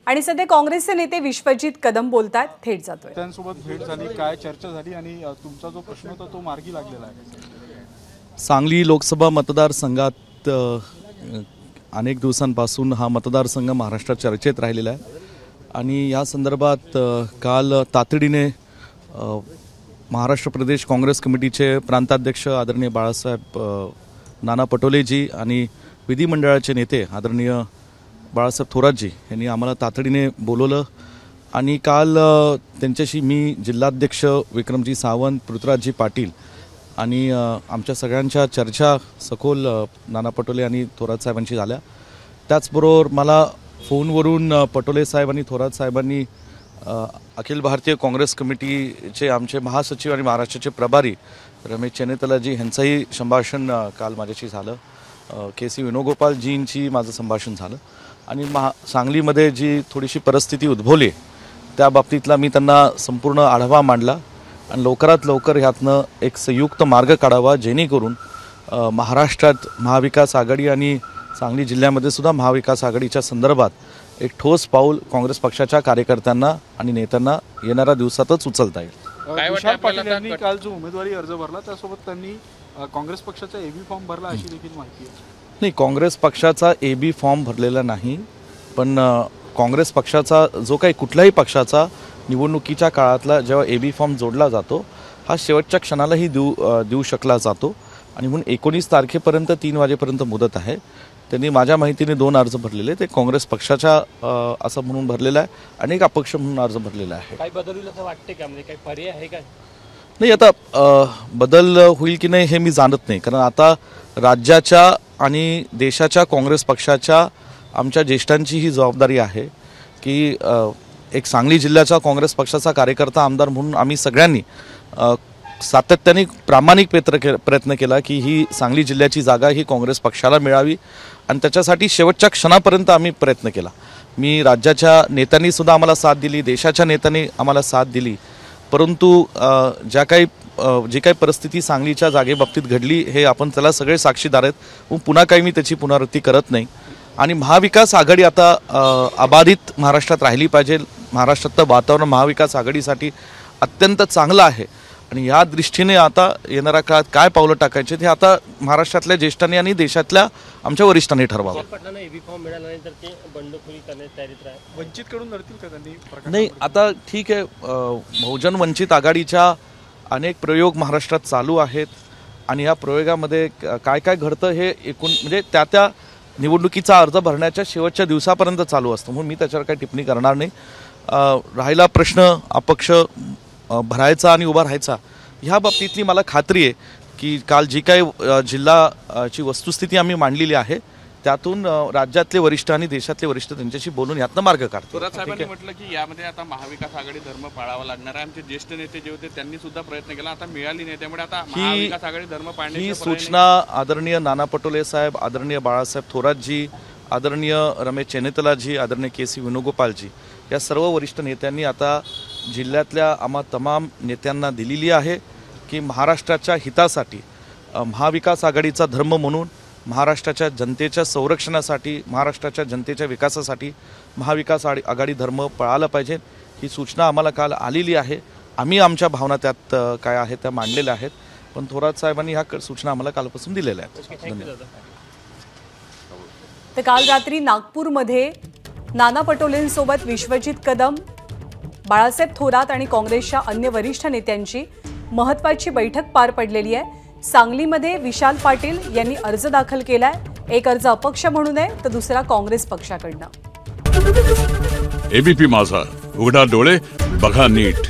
आणि सध्या काँग्रेसचे नेते विश्वजित कदम बोलतात, थेट जातोय. त्यांच्यासोबत भेट झाली, काय चर्चा झाली आणि तुमचा जो प्रश्न होता तो मार्गी लागलेला आहे. सांगली लोकसभा मतदारसंघात अनेक दिवसांपासून हा मतदारसंघ महाराष्ट्रात चर्चेत राहिलेला आहे आणि या संदर्भात काल तातडीने महाराष्ट्र प्रदेश काँग्रेस कमिटीचे प्रांताध्यक्ष आदरणीय बाळासाहेब नाना पटोलेजी आणि विधिमंडळाचे नेते आदरणीय बाळासाहेब थोरातजी यांनी आम्हाला तातडीने बोलवलं आणि काल त्यांच्याशी मी जिल्हाध्यक्ष विक्रमजी सावंत, पृथ्वीराजजी पाटील आणि आमच्या सगळ्यांच्या चर्चा सखोल नाना पटोले आणि थोरात साहेबांशी झाल्या. त्याचबरोबर मला फोनवरून पटोले साहेब आणि थोरात साहेबांनी अखिल भारतीय काँग्रेस कमिटीचे आमचे महासचिव आणि महाराष्ट्राचे प्रभारी रमेश चेन्नेतलाजी यांचंही संभाषण काल माझ्याशी झालं. KC वेणुगोपालजींची माझं संभाषण झालं आणि सांगलीमध्ये जी थोडीशी परिस्थिती उद्भवली त्या बाबतीतला मी त्यांना संपूर्ण आढावा मांडला आणि लवकरात लवकर ह्यातनं एक संयुक्त मार्ग काढावा जेणेकरून महाराष्ट्रात महाविकास आघाडी आणि सांगली जिल्ह्यामध्ये सुद्धा महाविकास आघाडीच्या संदर्भात एक ठोस पाऊल काँग्रेस पक्षाच्या कार्यकर्त्यांना आणि नेत्यांना येणाऱ्या दिवसातच उचलता येईल. विशाल पाटील यांनी काल जो उमेदवारी अर्ज भरला त्यासोबत त्यांनी काँग्रेस पक्षाचा AB फॉर्म भरला अशी देखील माहिती आहे. नाही, काँग्रेस पक्षाचा AB फॉर्म भरलेला नाही, पण काँग्रेस पक्षाचा जो काही कुठल्याही पक्षाचा निवडणुकीच्या काळातला जेव्हा AB फॉर्म जोडला जातो हा शेवटच्या क्षणालाही देऊ शकला जातो आणि म्हणून 19 तारखेपर्यंत 3 वाजेपर्यंत मुदत आहे. त्यांनी माझ्या माहितीने 2 अर्ज भरलेले, ते काँग्रेस पक्षाच्या असं म्हणून भरलेला आहे आणि एक अपक्ष म्हणून अर्ज भरलेला आहे. काही बदल होईल असं वाटते का, म्हणजे काही पर्याय आहे का? नाही, आता बदल होईल की नाही हे मी जाणत नाही, कारण आता राज्याच्या आणि देशाच्या काँग्रेस पक्षाच्या आमच्या ज्येष्ठांची ही जबाबदारी आहे की एक सांगली जिल्ह्याचा काँग्रेस पक्षाचा कार्यकर्ता आमदार म्हणून आम्ही सगळ्यांनी सातत्याने प्रामाणिक प्रयत्न केला की ही सांगली जिल्ह्याची जागा ही काँग्रेस पक्षाला मिळावी आणि त्याच्यासाठी शेवटच्या क्षणापर्यंत आम्ही प्रयत्न केला. मी राज्याच्या नेत्यांनी सुद्धा आम्हाला साथ दिली, देशाच्या नेत्यांनी आम्हाला साथ दिली, परंतु जी काही परिस्थिती सांगलीच्या जागेबाबतीत घडली हे आपण त्याला सगळे साक्षीदार आहेत. पुन्हा काही मी त्याची पुनरावृत्ती करत नाही आणि महाविकास आघाडी आता अबाधित महाराष्ट्रात राहिली पाहिजे. महाराष्ट्रातलं वातावरण महाविकास आघाडीसाठी अत्यंत चांगलं आहे आणि या दृष्टीने आता येणाऱ्या काळात काय पावलं टाकायचे ते आता महाराष्ट्रातल्या ज्येष्ठांनी आणि देशातल्या आमच्या वरिष्ठांनी ठरवावं. वंचितकडून लढतील का त्यांनी? नाही, आता ठीक आहे, बहुजन वंचित आघाडीच्या अनेक प्रयोग महाराष्ट्रात चालू आहेत आणि या प्रयोगामध्ये काय काय घडतं हे एकूण म्हणजे त्या निवडणुकीचा अर्ज भरण्याच्या शेवटच्या दिवसापर्यंत चालू असतं, म्हणून मी त्याच्यावर काही टिप्पणी करणार नाही. राहिला प्रश्न अपक्ष भरायचा आणि उभा राहायचा, ह्या बाबतीतली मला खात्री आहे की काल जी काही जिल्हाची वस्तुस्थिती आम्ही मांडलेली आहे त्यातून राज्यातले वरिष्ठ आणि देशातले वरिष्ठ त्यांच्याशी बोलून यातनं मार्ग काढतात. थोरात साहेबांनी म्हटलं की यामध्ये आता महाविकास आघाडी धर्म पाळावा लागणार आहे. आमचे ज्येष्ठ नेते जे होते त्यांनी सुद्धा प्रयत्न केला, आता मिळाली नाही, त्यामुळे आता महाविकास आघाडी धर्म पाळण्याची ही सूचना आदरणीय नाना पटोले साहेब, आदरणीय बाळासाहेब थोरातजी, आदरणीय रमेश चेन्नेतलाजी, आदरणीय KC वेणुगोपालजी या सर्व वरिष्ठ नेत्यांनी आता जिल्ह्यातल्या आम्हा तमाम नेत्यांना दिलेली आहे की महाराष्ट्राच्या हितासाठी महाविकास आघाडीचा धर्म म्हणून महाराष्ट्राच्या जनतेच्या संरक्षणासाठी, महाराष्ट्राच्या जनतेच्या विकासासाठी महाविकास आघाडी धर्म पाळायला पाहिजे. ही सूचना आम्हाला काल आलेली आहे. आम्ही आमच्या भावना त्यात काय आहेत त्या मांडलेल्या आहेत, पण थोरात साहेबांनी ह्या सूचना आम्हाला कालपासून दिलेल्या आहेत. धन्यवाद. तर काल रात्री नागपूरमध्ये नाना पटोलेंसोबत विश्वजित कदम, बाळासाहेब थोरात आणि काँग्रेसच्या अन्य वरिष्ठ नेत्यांची महत्त्वाची बैठक पार पडलेली आहे. सांगलीमध्ये विशाल पाटील यांनी अर्ज दाखल केलाय. एक अर्ज अपक्ष म्हणून आहे तर दुसरा काँग्रेस पक्षाकडनं. ABP माझा, उघडा डोळे बघा नीट.